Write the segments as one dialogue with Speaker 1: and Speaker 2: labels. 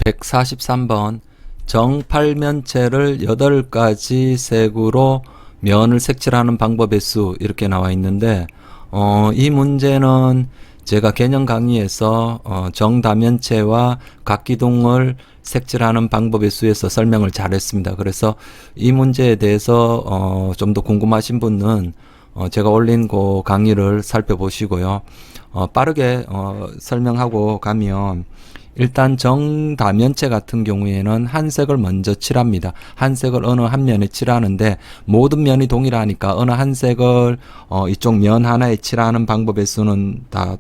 Speaker 1: 143번 정팔면체를 8가지 색으로 면을 색칠하는 방법의 수 이렇게 나와 있는데 이 문제는 제가 개념 강의에서 정다면체와 각기둥을 색칠하는 방법의 수에서 설명을 잘 했습니다. 그래서 이 문제에 대해서 좀 더 궁금하신 분은 제가 올린 그 강의를 살펴보시고요. 빠르게 설명하고 가면 일단 정다면체 같은 경우에는 한 색을 먼저 칠합니다. 한 색을 어느 한 면에 칠하는데 모든 면이 동일하니까 어느 한 색을 이쪽 면 하나에 칠하는 방법의 수는 다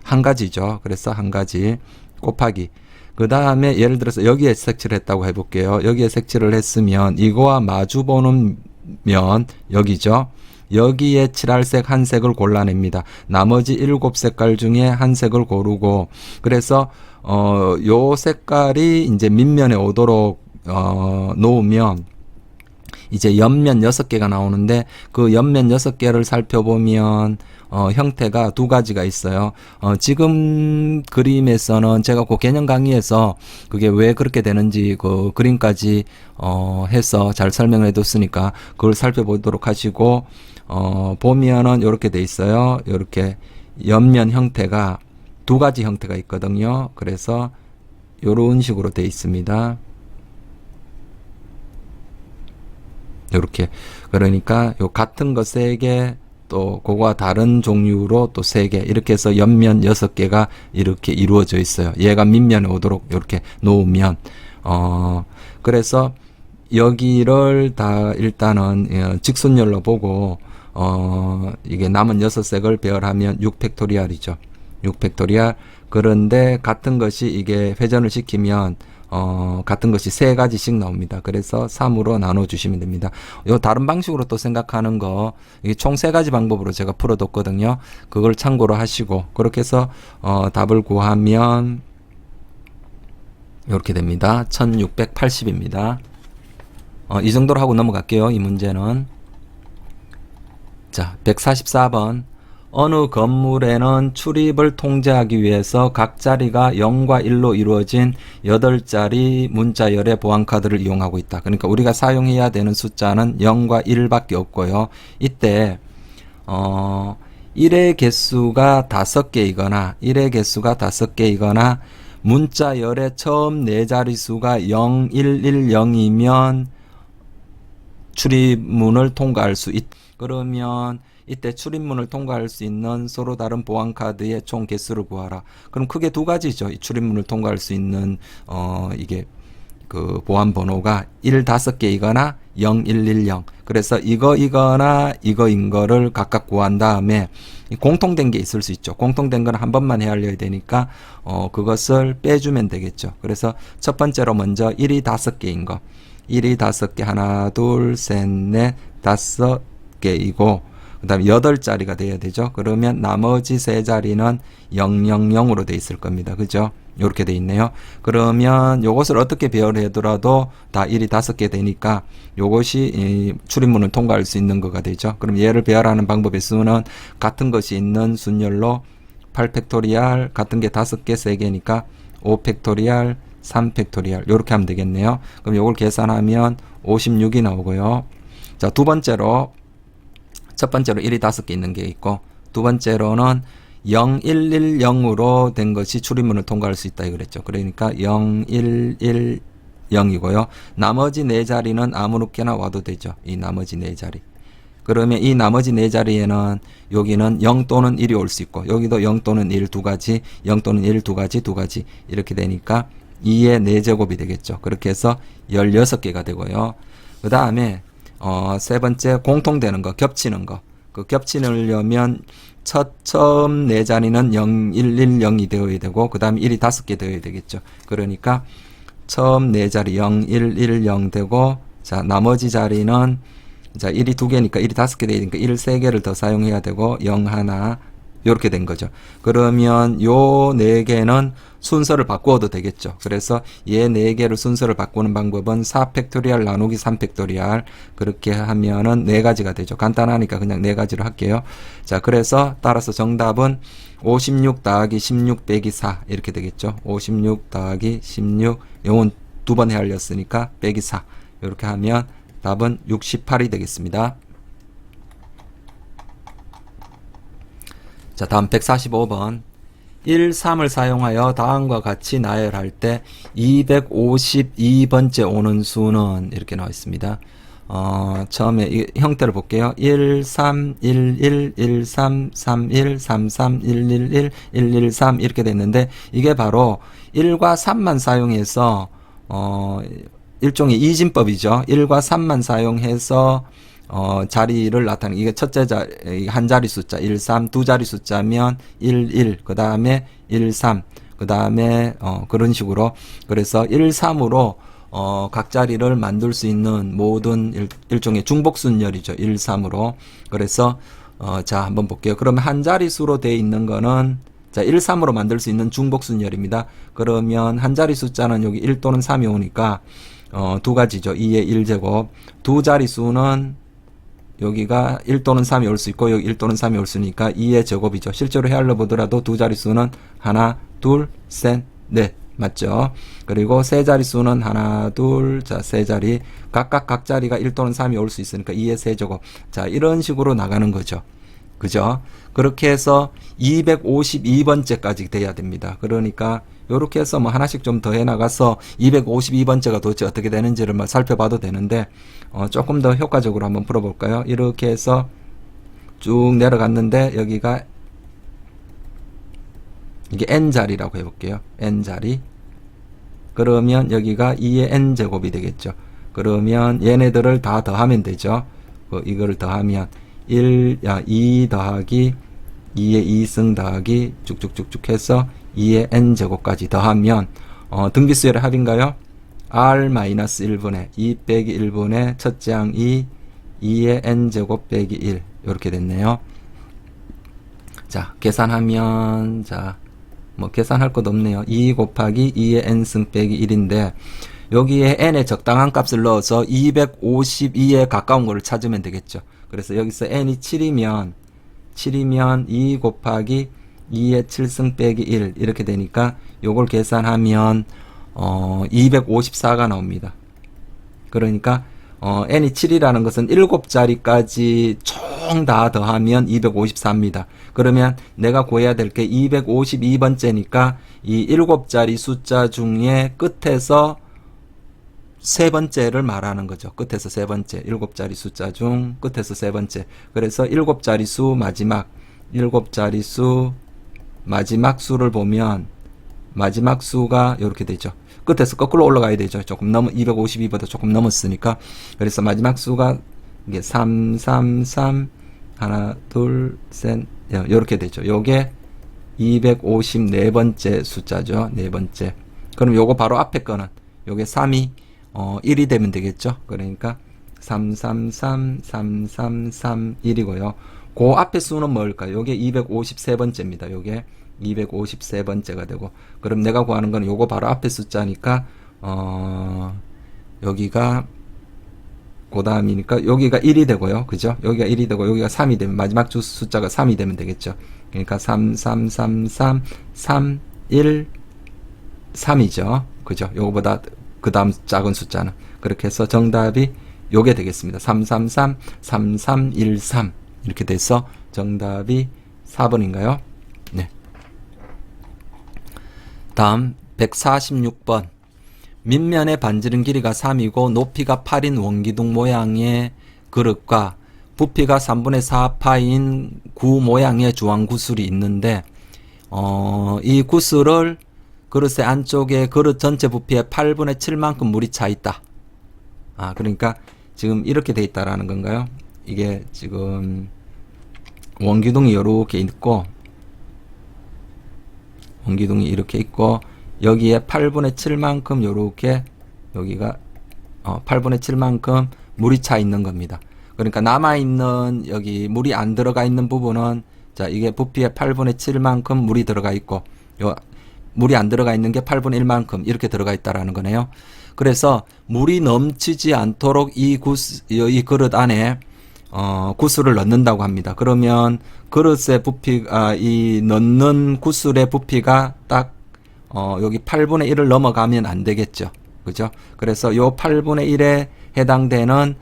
Speaker 1: 한 가지죠. 그래서 한 가지 곱하기 그 다음에 예를 들어서 여기에 색칠을 했다고 해볼게요. 여기에 색칠을 했으면 이거와 마주보는 면 여기죠. 여기에 칠할 색 한 색을 골라냅니다. 나머지 7색깔 중에 한 색을 고르고 그래서 요 색깔이 이제 밑면에 오도록 놓으면 이제 옆면 6개가 나오는데 그 옆면 6개를 살펴보면 형태가 두 가지가 있어요. 지금 그림에서는 제가 그 개념 강의에서 그게 왜 그렇게 되는지 그 그림까지 해서 잘 설명을 해뒀으니까 그걸 살펴보도록 하시고 보면은 이렇게 돼 있어요. 이렇게 옆면 형태가 두 가지 형태가 있거든요. 그래서 이런 식으로 돼 있습니다. 이렇게 그러니까 요 같은 거 3개 또 그거와 다른 종류로 또 3개 이렇게 해서 옆면 6개가 이렇게 이루어져 있어요. 얘가 밑면에 오도록 이렇게 놓으면 그래서 여기를 다 일단은 직선열로 보고 이게 남은 6색을 배열하면 6팩토리얼이죠. 6팩토리얼 그런데 같은 것이 이게 회전을 시키면 같은 것이 3가지씩 나옵니다. 그래서 3으로 나눠 주시면 됩니다. 요 다른 방식으로 또 생각하는 거, 이게 총 3가지 방법으로 제가 풀어뒀거든요. 그걸 참고로 하시고, 그렇게 해서, 답을 구하면, 이렇게 됩니다. 1680입니다. 이 정도로 하고 넘어갈게요. 이 문제는. 자, 144번. 어느 건물에는 출입을 통제하기 위해서 각 자리가 0과 1로 이루어진 8자리 문자열의 보안카드를 이용하고 있다. 그러니까 우리가 사용해야 되는 숫자는 0과 1밖에 없고요. 이때 1의 개수가 5개이거나 문자열의 처음 4자리수가 0, 1, 1, 0이면 출입문을 통과할 수 있다. 그러면 이때 출입문을 통과할 수 있는 서로 다른 보안카드의 총 개수를 구하라. 그럼 크게 두 가지죠. 이 출입문을 통과할 수 있는 이게 그 보안 번호가 5개이거나 0110. 그래서 이거나 이거인 거를 각각 구한 다음에 공통된 게 있을 수 있죠. 공통된 건 한 번만 헤아려야 되니까 그것을 빼주면 되겠죠. 그래서 첫 번째로 먼저 1이 5개인 거. 1이 5개 하나 둘 셋 넷 5개이고 그 다음에 8자리가 돼야 되죠. 그러면 나머지 3자리는 000으로 돼 있을 겁니다. 그죠? 이렇게 돼 있네요. 그러면 요것을 어떻게 배열하더라도 다 1이 5개 되니까 요것이 출입문을 통과할 수 있는 거가 되죠. 그럼 얘를 배열하는 방법의 수는 같은 것이 있는 순열로 8팩토리얼 같은 게 5개 3개니까 5팩토리얼 3팩토리얼 요렇게 하면 되겠네요. 그럼 요걸 계산하면 56이 나오고요. 자, 두 번째로 첫 번째로 1이 5개 있는 게 있고 두 번째로는 0110으로 된 것이 출입문을 통과할 수 있다 그랬죠. 그러니까 0110이고요. 나머지 4자리는 아무렇게나 와도 되죠. 이 나머지 4자리. 그러면 이 나머지 4자리에는 여기는 0 또는 1이 올 수 있고 여기도 0 또는 1 두 가지 0 또는 1 두 가지 이렇게 되니까 2의 4제곱이 되겠죠. 그렇게 해서 16개가 되고요. 그 다음에 세 번째 공통되는 거 겹치는 거 그 겹치려면 처음 4자리는 0110이 되어야 되고 그 다음에 1이 5개 되어야 되겠죠. 그러니까 처음 4자리 0110 되고 자 나머지 자리는 자 1이 2개니까 1이 5개 되니까 1을 3개를 더 사용해야 되고 0 하나 이렇게 된 거죠. 그러면 요 네 개는 순서를 바꾸어도 되겠죠. 그래서 얘 네 개를 순서를 바꾸는 방법은 4팩토리얼 나누기 3팩토리얼 그렇게 하면은 네 가지가 되죠. 간단하니까 그냥 네 가지로 할게요. 자, 그래서 따라서 정답은 56 더하기 16 빼기 4 이렇게 되겠죠. 56 더하기 16 요건 두 번 헤아렸으니까 빼기 4 이렇게 하면 답은 68이 되겠습니다. 자, 다음 145번 1, 3을 사용하여 다음과 같이 나열할 때 252번째 오는 수는 이렇게 나와 있습니다. 처음에 이 형태를 볼게요. 1, 3, 1, 1, 1, 3, 3, 1, 3, 3, 1, 1, 1, 1, 1, 3 이렇게 됐는데 이게 바로 1과 3만 사용해서 일종의 이진법이죠. 1과 3만 사용해서 자리를 나타내는 이게 첫째 한 자리 숫자 1, 3 두 자리 숫자면 1, 1 그 다음에 1, 3 그 다음에 그런 식으로 그래서 1, 3으로 각 자리를 만들 수 있는 모든 일종의 중복순열이죠. 1, 3으로 그래서 자 한번 볼게요. 그러면 한 자릿수로 되어 있는 거는 자 1, 3으로 만들 수 있는 중복순열입니다. 그러면 한 자리 숫자는 여기 1 또는 3이 오니까 두 가지죠. 2의 1제곱 두 자릿수는 여기가 1 또는 3이 올 수 있고 여기 1 또는 3이 올 수 있으니까 2의 제곱이죠. 실제로 헤아려 보더라도 두 자릿수는 하나, 둘, 셋, 넷 맞죠? 그리고 세 자릿수는 하나, 둘, 자, 세 자리 각각 각 자리가 1 또는 3이 올 수 있으니까 2의 세제곱 자 이런 식으로 나가는 거죠. 그죠? 그렇게 해서 252번째까지 돼야 됩니다. 그러니까 요렇게 해서 뭐 하나씩 좀 더 해나가서 252번째가 도대체 어떻게 되는지를 막 살펴봐도 되는데 조금 더 효과적으로 한번 풀어볼까요? 이렇게 해서 쭉 내려갔는데 여기가 이게 n자리라고 해볼게요. n자리 그러면 여기가 2의 n제곱이 되겠죠. 그러면 얘네들을 다 더하면 되죠. 이거를 더하면 2 더하기 2의 2승 더하기 쭉쭉쭉쭉 해서 2의 n제곱까지 더하면 등비수열의 합인가요? r-1분의 2 빼기 1분의 첫째 항 2의 n제곱 빼기 1 이렇게 됐네요. 자 계산하면 자 뭐 계산할 것 없네요. 2 곱하기 2의 n승 빼기 1인데 여기에 n의 적당한 값을 넣어서 252에 가까운 거를 찾으면 되겠죠. 그래서 여기서 n이 7이면 2 곱하기 2의 7승 빼기 1 이렇게 되니까 요걸 계산하면 254가 나옵니다. 그러니까 n이 7이라는 것은 7자리까지 총 다 더하면 254입니다. 그러면 내가 구해야 될 게 252번째니까 이 7자리 숫자 중에 끝에서 세 번째를 말하는 거죠. 끝에서 세 번째. 7자리 숫자 중 끝에서 세 번째. 그래서 7자리 수 마지막 7자리 수 마지막 수를 보면 마지막 수가 이렇게 되죠. 끝에서 거꾸로 올라가야 되죠. 조금 252보다 조금 넘었으니까. 그래서 마지막 수가 이게 3, 3, 3 하나, 둘, 셋 이렇게 되죠. 요게 254번째 숫자죠. 네 번째. 그럼 요거 바로 앞에 거는 요게 3이 1이 되면 되겠죠. 그러니까 333 333 1이고요. 그 앞에 수는 뭘까요? 요게 253번째입니다. 요게 253번째가 되고 그럼 내가 구하는 건 요거 바로 앞에 숫자니까 여기가 그 다음이니까 여기가 1이 되고요. 그죠? 여기가 1이 되고 여기가 3이 되면 마지막 주 숫자가 3이 되면 되겠죠. 그러니까 3 3 3 3 3 1 3이죠. 그죠? 요거보다 그 다음 작은 숫자는 그렇게 해서 정답이 요게 되겠습니다. 333 3313 이렇게 돼서 정답이 4번인가요? 네. 다음 146번 밑면의 반지름 길이가 3이고 높이가 8인 원기둥 모양의 그릇과 부피가 3분의 4파인 구 모양의 주황 구슬이 있는데 이 구슬을 그릇의 안쪽에 그릇 전체 부피의 8분의 7만큼 물이 차 있다. 그러니까 지금 이렇게 돼 있다라는 건가요? 이게 지금 원기둥이 이렇게 있고 원기둥이 이렇게 있고 여기에 8분의 7만큼 요렇게 여기가 8분의 7만큼 물이 차 있는 겁니다. 그러니까 남아있는 여기 물이 안 들어가 있는 부분은 자, 이게 부피의 8분의 7만큼 물이 들어가 있고, 요 물이 안 들어가 있는 게 8분의 1만큼 이렇게 들어가 있다라는 거네요. 그래서 물이 넘치지 않도록 이 그릇 안에 구슬을 넣는다고 합니다. 그러면 그릇의 부피가 이 넣는 구슬의 부피가 딱 여기 8분의 1을 넘어가면 안 되겠죠. 그죠? 그래서 요 8분의 1에 해당되는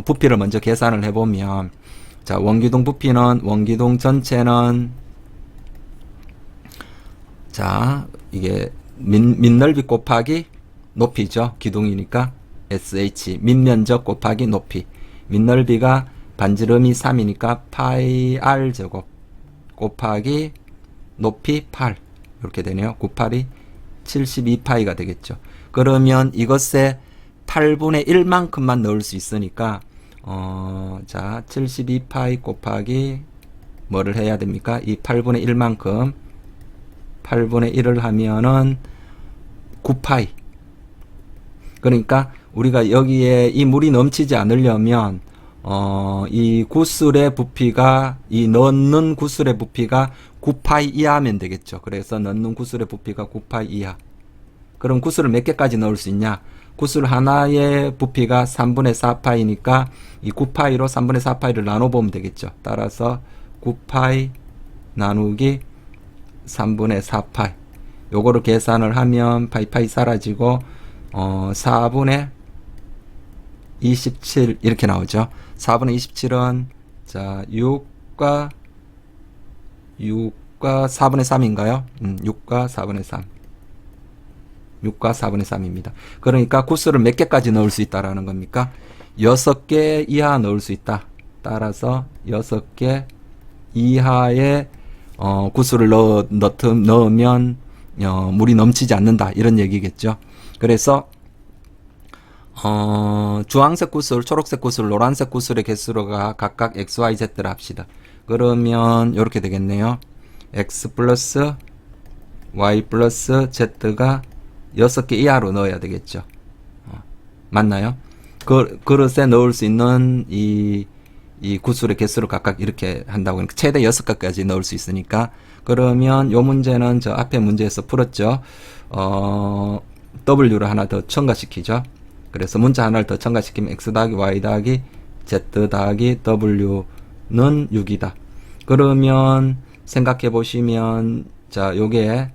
Speaker 1: 부피를 먼저 계산을 해보면, 자, 원기둥 부피는, 원기둥 전체는, 자, 이게 밑넓이 곱하기 높이죠. 기둥이니까 SH, 밑면적 곱하기 높이. 밑넓이가 반지름이 3이니까 파이 R 제곱 곱하기 높이 8 이렇게 되네요. 9파이 72파이가 되겠죠. 그러면 이것에 8분의 1만큼만 넣을 수 있으니까 자, 72파이 곱하기 뭐를 해야 됩니까? 이 8분의 1만큼 8분의 1을 하면은 9파이. 그러니까 우리가 여기에 이 물이 넘치지 않으려면 이 구슬의 부피가, 이 넣는 구슬의 부피가 9파이 이하면 되겠죠. 그래서 넣는 구슬의 부피가 9파이 이하. 그럼 구슬을 몇 개까지 넣을 수 있냐? 구슬 하나의 부피가 3분의 4파이니까 이 9파이로 3분의 4파이를 나눠보면 되겠죠. 따라서 9파이 나누기 3분의 4파이. 요거를 계산을 하면 파이파이 사라지고 4분의 27 이렇게 나오죠. 4분의 27은 자 6과 4분의 3인가요? 6과 4분의 3. 6과 4분의 3입니다. 그러니까 구슬을 몇 개까지 넣을 수 있다라는 겁니까? 6개 이하 넣을 수 있다. 따라서 6개 이하의 구슬을 넣으면 물이 넘치지 않는다. 이런 얘기겠죠. 그래서 주황색 구슬, 초록색 구슬, 노란색 구슬의 개수가 각각 XYZ를 합시다. 그러면 이렇게 되겠네요. X 플러스 Y 플러스 Z가 6개 이하로 넣어야 되겠죠. 맞나요? 그릇에 넣을 수 있는 이 구슬의 개수를 각각 이렇게 한다고 하니까 최대 6개까지 넣을 수 있으니까. 그러면 요 문제는 저 앞에 문제에서 풀었죠. W를 하나 더 첨가시키죠. 그래서 문자 하나를 더 첨가시키면 X 더하기 Y 더하기 Z 더하기 W는 6이다. 그러면 생각해 보시면 자 요게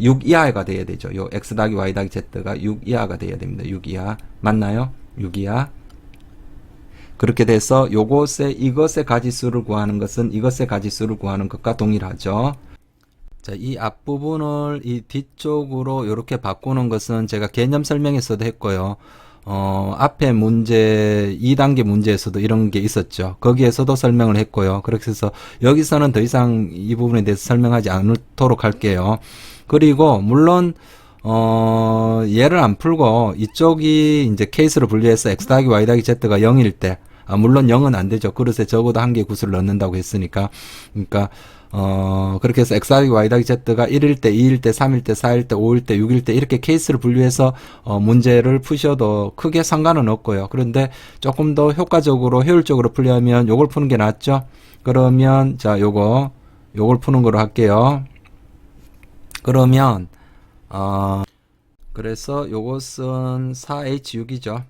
Speaker 1: 6 이하가 돼야 되죠. 요 X 더하기 Y 더하기 Z가 6 이하가 돼야 됩니다. 6 이하. 맞나요? 6 이하. 그렇게 돼서 이것의 가지수를 구하는 것은 이것의 가지수를 구하는 것과 동일하죠. 자, 이 앞부분을 이 뒤쪽으로 이렇게 바꾸는 것은 제가 개념 설명에서도 했고요. 앞에 문제, 2단계 문제에서도 이런 게 있었죠. 거기에서도 설명을 했고요. 그렇게 해서 여기서는 더 이상 이 부분에 대해서 설명하지 않도록 할게요. 그리고, 물론, 얘를 안 풀고 이쪽이 이제 케이스를 분리해서 x 더하기 y 더하기 z가 0일 때, 물론 0은 안 되죠. 그릇에 적어도 한 개의 구슬을 넣는다고 했으니까. 그러니까, 그렇게 해서 x 더하기 y 더하기 z가 1일 때, 2일 때, 3일 때, 4일 때, 5일 때, 6일 때 이렇게 케이스를 분류해서 문제를 푸셔도 크게 상관은 없고요. 그런데 조금 더 효과적으로 효율적으로 풀려면 요걸 푸는 게 낫죠. 그러면 자, 요걸 푸는 거로 할게요. 그러면 그래서 요것은 4H6이죠.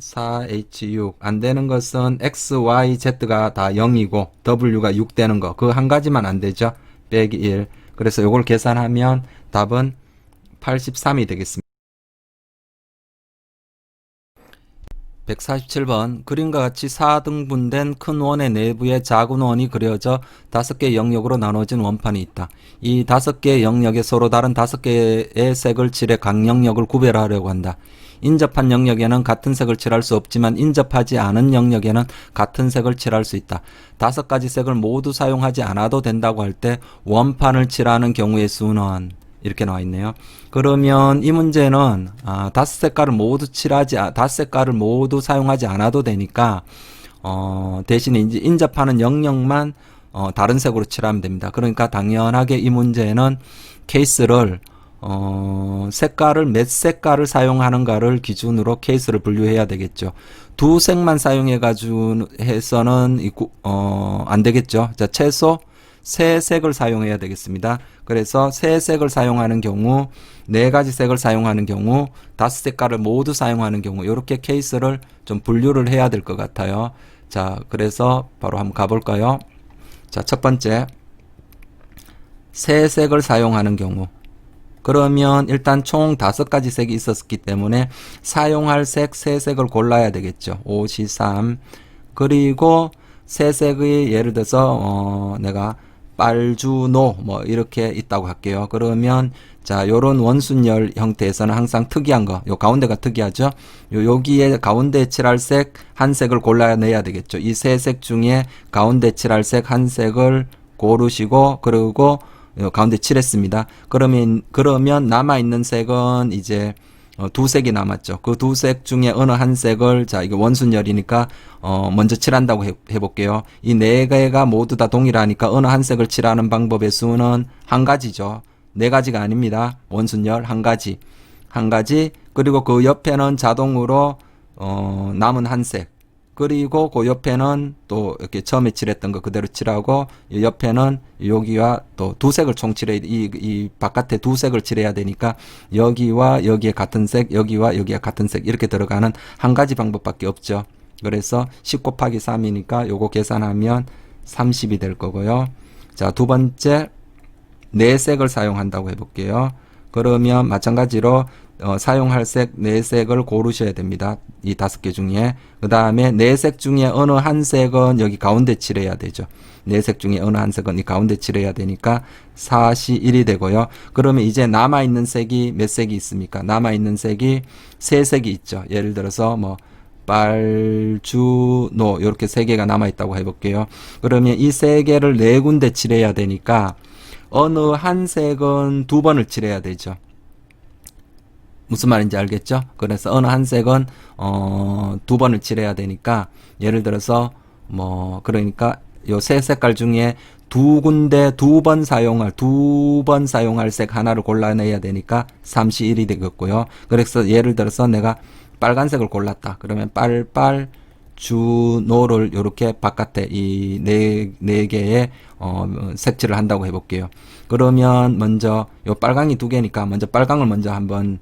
Speaker 1: 4H6 안 되는 것은 X, Y, Z가 다 0이고 W가 6 되는 거. 그 한 가지만 안 되죠. 빼기 1. 그래서 요걸 계산하면 답은 83이 되겠습니다. 147번 그림과 같이 4등분된 큰 원의 내부에 작은 원이 그려져 5개의 영역으로 나눠진 원판이 있다. 이 5개의 영역에 서로 다른 5개의 색을 칠해 각 영역을 구별하려고 한다. 인접한 영역에는 같은 색을 칠할 수 없지만 인접하지 않은 영역에는 같은 색을 칠할 수 있다. 5가지 색을 모두 사용하지 않아도 된다고 할 때 원판을 칠하는 경우의 수는 이렇게 나와 있네요. 그러면 이 문제는 5색깔을 모두 5색깔을 모두 사용하지 않아도 되니까 대신에 이제 인접하는 영역만 다른 색으로 칠하면 됩니다. 그러니까 당연하게 이 문제는 케이스를 색깔을 몇 색깔을 사용하는가를 기준으로 케이스를 분류해야 되겠죠. 두 색만 사용해 가지고 해서는 안 되겠죠. 자, 최소 세 색을 사용해야 되겠습니다. 그래서 세 색을 사용하는 경우, 네 가지 색을 사용하는 경우, 다섯 색깔을 모두 사용하는 경우, 이렇게 케이스를 좀 분류를 해야 될 것 같아요. 자, 그래서 바로 한번 가볼까요? 자, 첫 번째, 세 색을 사용하는 경우. 그러면 일단 총 5가지 색이 있었기 때문에 사용할 색 세 색을 골라야 되겠죠. 5, 3. 그리고 세 색의 예를 들어서 내가 빨주노 뭐 이렇게 있다고 할게요. 그러면 자, 요런 원순열 형태에서는 항상 특이한 거, 요 가운데가 특이하죠. 여기에 가운데 칠할 색 한 색을 골라내야 되겠죠. 이 세 색 중에 가운데 칠할 색 한 색을 고르시고, 그리고 가운데 칠했습니다. 그러면 남아있는 색은 이제 두 색이 남았죠. 그 두 색 중에 어느 한 색을, 자, 이거 원순열이니까 먼저 칠한다고 해볼게요. 이 네 개가 모두 다 동일하니까 어느 한 색을 칠하는 방법의 수는 한 가지죠. 네 가지가 아닙니다. 원순열 한 가지. 그리고 그 옆에는 자동으로 남은 한 색. 그리고 그 옆에는 또 이렇게 처음에 칠했던 거 그대로 칠하고, 이 옆에는 여기와 또 두 색을 총 칠해, 이 바깥에 두 색을 칠해야 되니까 여기와 여기에 같은 색, 여기와 여기에 같은 색, 이렇게 들어가는 한 가지 방법밖에 없죠. 그래서 10 곱하기 3이니까 요거 계산하면 30이 될 거고요. 자, 두 번째, 네 색을 사용한다고 해볼게요. 그러면 마찬가지로 사용할 색 네 색을 고르셔야 됩니다. 이 5개 중에. 그 다음에 네 색 중에 어느 한 색은 여기 가운데 칠해야 되죠. 네 색 중에 어느 한 색은 이 가운데 칠해야 되니까 4시 1이 되고요. 그러면 이제 남아있는 색이 몇 색이 있습니까? 남아있는 색이 세 색이 있죠. 예를 들어서 뭐 빨주노 이렇게 세 개가 남아있다고 해볼게요. 그러면 이 세 개를 네 군데 칠해야 되니까 어느 한 색은 두 번을 칠해야 되죠. 무슨 말인지 알겠죠? 그래서 어느 한 색은 두 번을 칠해야 되니까, 예를 들어서 뭐 그러니까 요 세 색깔 중에 두 군데 두 번 사용할 색 하나를 골라내야 되니까 31이 되겠고요. 그래서 예를 들어서 내가 빨간색을 골랐다. 그러면 주노를 요렇게 바깥에 이 네 개의 색칠을 한다고 해볼게요. 그러면 먼저 요 빨강이 두 개니까 먼저 빨강을 먼저 한번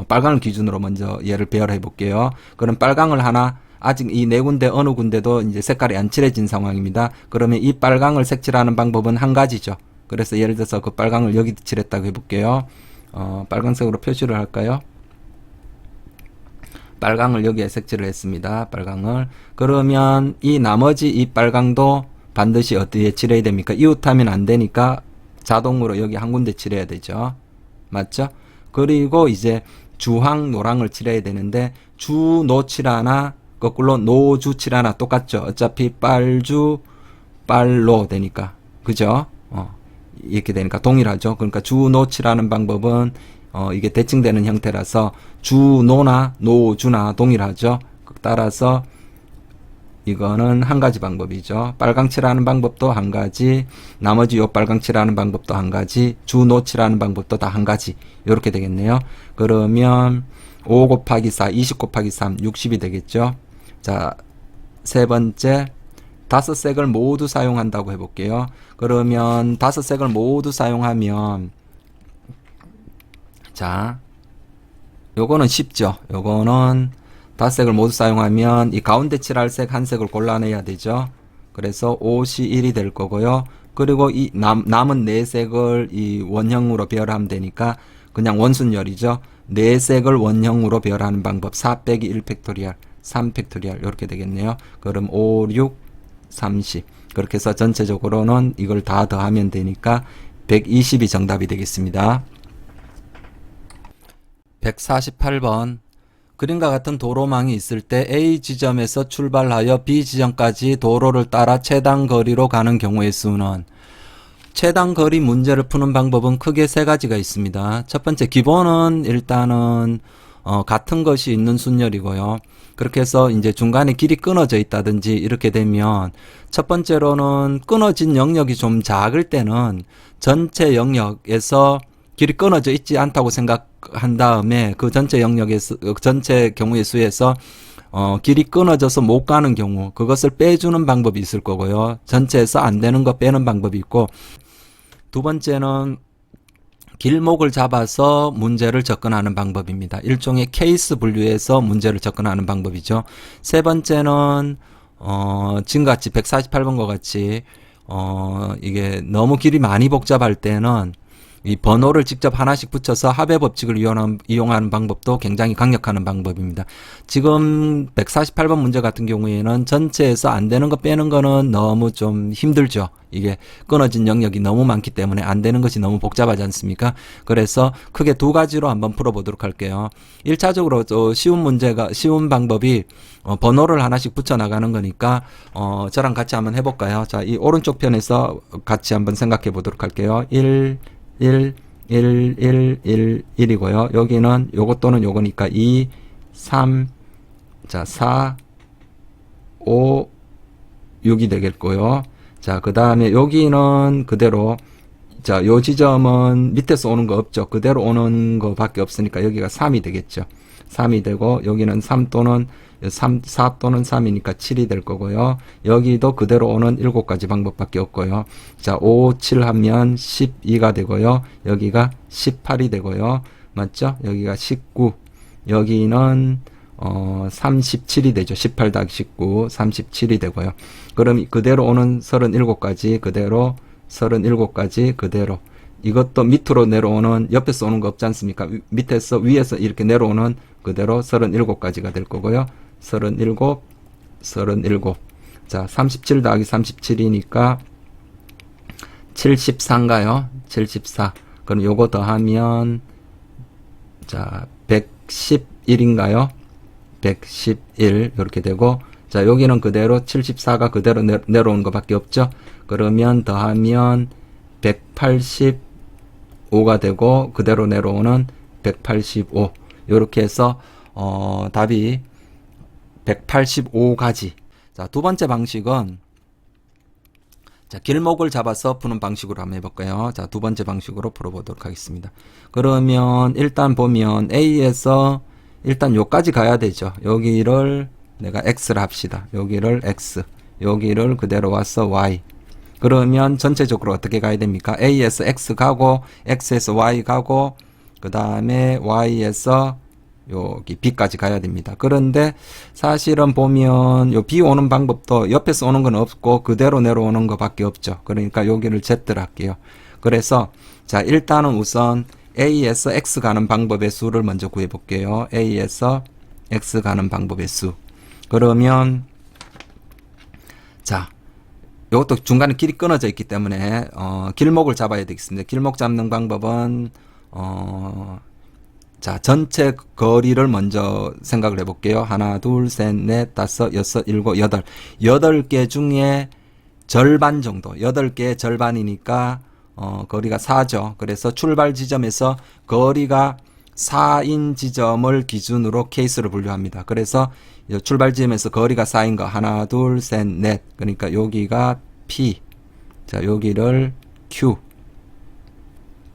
Speaker 1: 빨강을 기준으로 먼저 얘를 배열해 볼게요. 그럼 빨강을 하나, 아직 이 네 군데 어느 군데도 이제 색깔이 안 칠해진 상황입니다. 그러면 이 빨강을 색칠하는 방법은 한 가지죠. 그래서 예를 들어서 그 빨강을 여기 칠했다고 해볼게요. 빨강색으로 표시를 할까요? 빨강을 여기에 색칠을 했습니다. 빨강을. 그러면 이 나머지 이 빨강도 반드시 어디에 칠해야 됩니까? 이웃하면 안 되니까 자동으로 여기 한 군데 칠해야 되죠. 맞죠? 그리고 이제 주황, 노랑을 칠해야 되는데, 주노 칠하나 거꾸로 노주 칠하나 똑같죠. 어차피 빨주, 빨로 되니까. 그죠? 이렇게 되니까 동일하죠. 그러니까 주노 칠하는 방법은 이게 대칭되는 형태라서 주노나 노주나 동일하죠. 따라서 이거는 한 가지 방법이죠. 빨강 칠하는 방법도 한 가지, 나머지 요 빨강 칠하는 방법도 한 가지, 주노 칠하는 방법도 다 한 가지. 요렇게 되겠네요. 그러면 5 곱하기 4, 20 곱하기 3, 60이 되겠죠. 자, 세 번째, 5색을 모두 사용한다고 해볼게요. 그러면 5색을 모두 사용하면, 자, 요거는 쉽죠. 요거는 5색을 모두 사용하면 이 가운데 칠할 색 한 색을 골라내야 되죠. 그래서 5시 1이 될 거고요. 그리고 이 남은 4색을 이 원형으로 배열하면 되니까 그냥 원순열이죠. 4색을 원형으로 배열하는 방법 4 빼기 1 팩토리얼 3 팩토리얼 이렇게 되겠네요. 그럼 5, 6, 30 그렇게 해서 전체적으로는 이걸 다 더하면 되니까 120이 정답이 되겠습니다. 148번, 그림과 같은 도로망이 있을 때 A 지점에서 출발하여 B 지점까지 도로를 따라 최단 거리로 가는 경우의 수는? 최단 거리 문제를 푸는 방법은 크게 세 가지가 있습니다. 첫 번째, 기본은 일단은 같은 것이 있는 순열이고요. 그렇게 해서 이제 중간에 길이 끊어져 있다든지 이렇게 되면, 첫 번째로는 끊어진 영역이 좀 작을 때는 전체 영역에서 길이 끊어져 있지 않다고 생각한 다음에 그 전체 영역에서 전체 경우의 수에서 길이 끊어져서 못 가는 경우 그것을 빼주는 방법이 있을 거고요. 전체에서 안 되는 거 빼는 방법이 있고, 두 번째는 길목을 잡아서 문제를 접근하는 방법입니다. 일종의 케이스 분류해서 문제를 접근하는 방법이죠. 세 번째는 지금같이 148번과 같이 이게 너무 길이 많이 복잡할 때는 이 번호를 직접 하나씩 붙여서 합의 법칙을 이용하는 방법도 굉장히 강력한 방법입니다. 지금 148번 문제 같은 경우에는 전체에서 안 되는 거 빼는 거는 너무 좀 힘들죠. 이게 끊어진 영역이 너무 많기 때문에 안 되는 것이 너무 복잡하지 않습니까? 그래서 크게 두 가지로 한번 풀어보도록 할게요. 1차적으로 또 쉬운 방법이 번호를 하나씩 붙여 나가는 거니까 저랑 같이 한번 해볼까요? 자, 이 오른쪽 편에서 같이 한번 생각해 보도록 할게요. 1 1이고요. 여기는 요거 또는 요거니까 2, 3, 자, 4, 5, 6이 되겠고요. 자, 그 다음에 여기는 그대로, 자, 요 지점은 밑에서 오는 거 없죠. 그대로 오는 거 밖에 없으니까 여기가 3이 되겠죠. 3이 되고, 여기는 4 또는 3이니까 7이 될 거고요. 여기도 그대로 오는 7가지 방법밖에 없고요. 자, 5, 7 하면 12가 되고요. 여기가 18이 되고요. 맞죠? 여기가 19. 여기는 37이 되죠. 18 더하기 19, 37이 되고요. 그럼 그대로 오는 37가지 그대로, 37가지 그대로. 이것도 밑으로 내려오는, 옆에서 오는 거 없지 않습니까? 밑에서 위에서 이렇게 내려오는 그대로 37가지가 될 거고요. 37. 자, 37 더하기 37이니까 74인가요? 74. 그럼 요거 더하면, 자, 111인가요? 111. 이렇게 되고, 자, 여기는 그대로 74가 그대로 내려오는 것 밖에 없죠? 그러면 더하면 185가 되고, 그대로 내려오는 185. 요렇게 해서, 답이 185가지. 자, 두 번째 방식은, 자, 길목을 잡아서 푸는 방식으로 한번 해볼까요? 자, 두 번째 방식으로 풀어보도록 하겠습니다. 그러면 일단 보면 A에서 일단 요까지 가야 되죠. 여기를 내가 X를 합시다. 여기를 X, 여기를 그대로 와서 Y. 그러면 전체적으로 어떻게 가야 됩니까? A에서 X 가고, X에서 Y 가고, 그 다음에 Y에서 여기 B까지 가야 됩니다. 그런데 사실은 보면 요 B 오는 방법도 옆에서 오는 건 없고 그대로 내려오는 것 밖에 없죠. 그러니까 여기를 Z를 할게요. 그래서 자, 일단은 우선 A에서 X 가는 방법의 수를 먼저 구해 볼게요. A에서 X 가는 방법의 수. 그러면 자, 이것도 중간에 길이 끊어져 있기 때문에 길목을 잡아야 되겠습니다. 길목 잡는 방법은 자, 전체 거리를 먼저 생각을 해볼게요. 하나, 둘, 셋, 넷, 다섯, 여섯, 일곱, 여덟. 8개 중에 절반 정도. 8개의 절반이니까, 거리가 4죠. 그래서 출발 지점에서 거리가 4인 지점을 기준으로 케이스를 분류합니다. 그래서 출발 지점에서 거리가 4인 거. 하나, 둘, 셋, 넷. 그러니까 여기가 P. 자, 여기를 Q.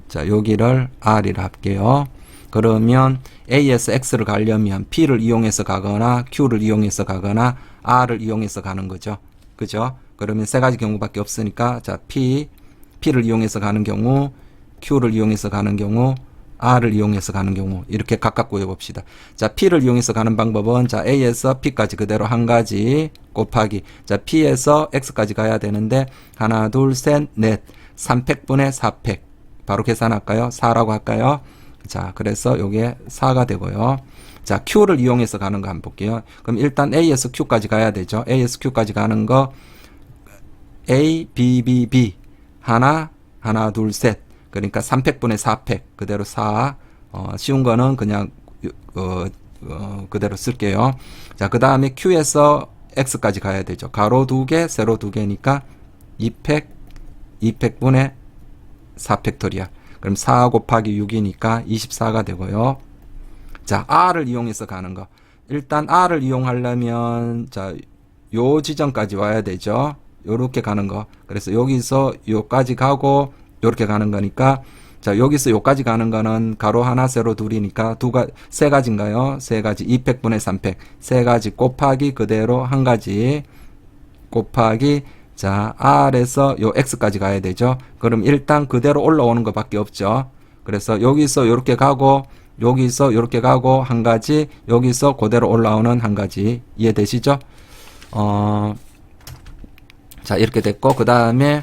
Speaker 1: 자, 여기를 R이라 할게요. 그러면 A에서 X를 가려면 P를 이용해서 가거나 Q를 이용해서 가거나 R을 이용해서 가는 거죠. 그죠? 그러면 세 가지 경우밖에 없으니까 자, P를 이용해서 가는 경우, Q를 이용해서 가는 경우, R을 이용해서 가는 경우 이렇게 각각 구해봅시다. 자, P를 이용해서 가는 방법은 자, A에서 P까지 그대로 한 가지 곱하기 자, P에서 X까지 가야 되는데 하나, 둘, 셋, 넷 3팩분의 4팩 바로 계산할까요? 4라고 할까요? 자, 그래서 요게 4가 되고요. 자, Q를 이용해서 가는 거 한번 볼게요. 그럼 일단 A에서 Q까지 가야 되죠. A에서 Q까지 가는 거 A, B, B, B 하나, 둘, 셋. 그러니까 3팩분의 4팩 그대로 4. 쉬운 거는 그냥 그대로 쓸게요. 자, 그 다음에 Q에서 X까지 가야 되죠. 가로 2개, 세로 2개니까 2팩분의 4팩토리얼. 그럼 4 곱하기 6이니까 24가 되고요. 자, R을 이용해서 가는 거. 일단 R을 이용하려면 자, 요 지점까지 와야 되죠. 요렇게 가는 거. 그래서 여기서 요까지 가고 요렇게 가는 거니까 자, 여기서 요까지 가는 거는 가로 하나, 세로 둘이니까 세 가지인가요? 세 가지. 2팩분의 3팩. 세 가지 곱하기 그대로 한 가지 곱하기 자, R에서 요 X까지 가야 되죠. 그럼 일단 그대로 올라오는 것밖에 없죠. 그래서 여기서 요렇게 가고 여기서 요렇게 가고 한 가지 여기서 그대로 올라오는 한 가지 이해되시죠? 자, 이렇게 됐고 그 다음에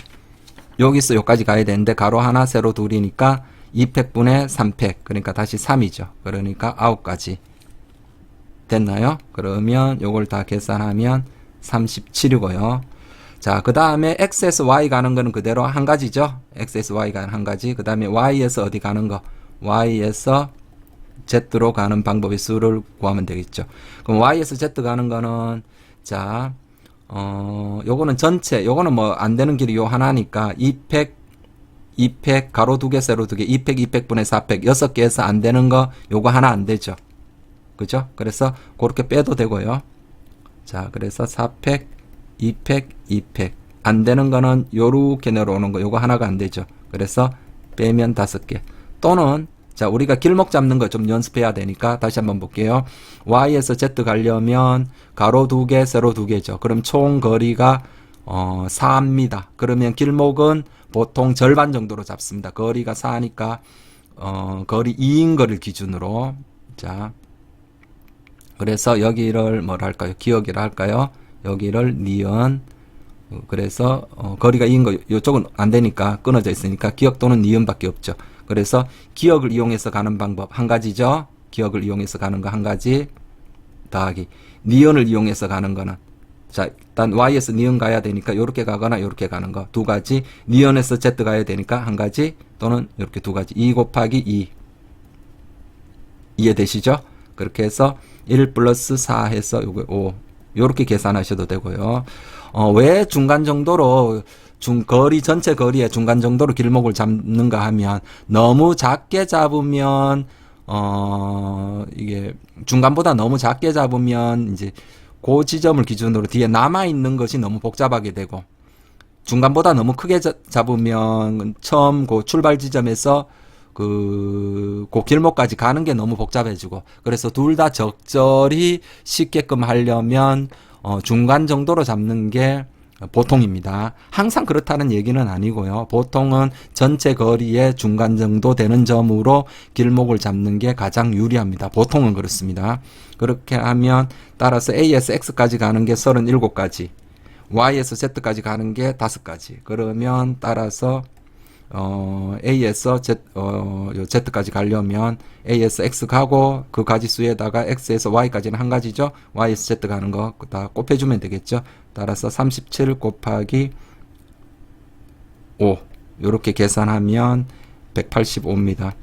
Speaker 1: 여기서 여기까지 가야 되는데 가로 하나 세로 둘이니까 2팩분의 3팩 그러니까 다시 3이죠. 그러니까 9가지 됐나요? 그러면 요걸 다 계산하면 37이고요. 자, 그 다음에 x에서 y 가는 거는 그대로 한 가지죠. x에서 y 가는 한 가지. 그 다음에 y에서 어디 가는 거? y에서 z로 가는 방법의 수를 구하면 되겠죠. 그럼 y에서 z 가는 거는 자, 요거는 전체, 요거는 뭐 안 되는 길이 요 하나니까 2팩 가로 2개 세로 2개 200분의 4팩 6개에서 안 되는 거 요거 하나 안 되죠. 그죠? 그래서 그렇게 빼도 되고요. 자, 그래서 4팩 2팩 안 되는 거는 요렇게 내려오는 거 요거 하나가 안 되죠. 그래서 빼면 5개 또는 자, 우리가 길목 잡는 거 좀 연습해야 되니까 다시 한번 볼게요. y에서 z 가려면 가로 2개 세로 2개죠. 그럼 총 거리가 4입니다. 그러면 길목은 보통 절반 정도로 잡습니다. 거리가 4니까 거리 2인 거를 기준으로 자, 그래서 여기를 뭐랄까요? 기억이라 할까요? 여기를 니은 그래서 거리가 2인 거 이쪽은 안 되니까 끊어져 있으니까 기억 또는 니은밖에 없죠. 그래서 기억을 이용해서 가는 방법 한 가지죠. 기억을 이용해서 가는 거 한 가지 더하기 니은을 이용해서 가는 거는 자, 일단 y에서 니은 가야 되니까 요렇게 가거나 요렇게 가는 거 두 가지 니은에서 z 가야 되니까 한 가지 또는 요렇게 두 가지 2 곱하기 2 이해되시죠? 그렇게 해서 1 플러스 4 해서 요거 5 요렇게 계산하셔도 되고요. 왜 중간 정도로 거리 전체 거리의 중간 정도로 길목을 잡는가 하면 너무 작게 잡으면 이게 중간보다 너무 작게 잡으면 이제 그 지점을 기준으로 뒤에 남아 있는 것이 너무 복잡하게 되고 중간보다 너무 크게 잡으면 처음 그 출발 지점에서 그 길목까지 가는 게 너무 복잡해지고 그래서 둘 다 적절히 쉽게끔 하려면 중간 정도로 잡는 게 보통입니다. 항상 그렇다는 얘기는 아니고요. 보통은 전체 거리의 중간 정도 되는 점으로 길목을 잡는 게 가장 유리합니다. 보통은 그렇습니다. 그렇게 하면 따라서 A에서 X까지 가는 게 37가지 Y에서 Z까지 가는 게 5가지 그러면 따라서 A에서 Z까지 가려면 A에서 X 가고 그 가지수에다가 X에서 Y까지는 한 가지죠. Y에서 Z 가는 거 다 곱해주면 되겠죠. 따라서 37 곱하기 5 이렇게 계산하면 185입니다.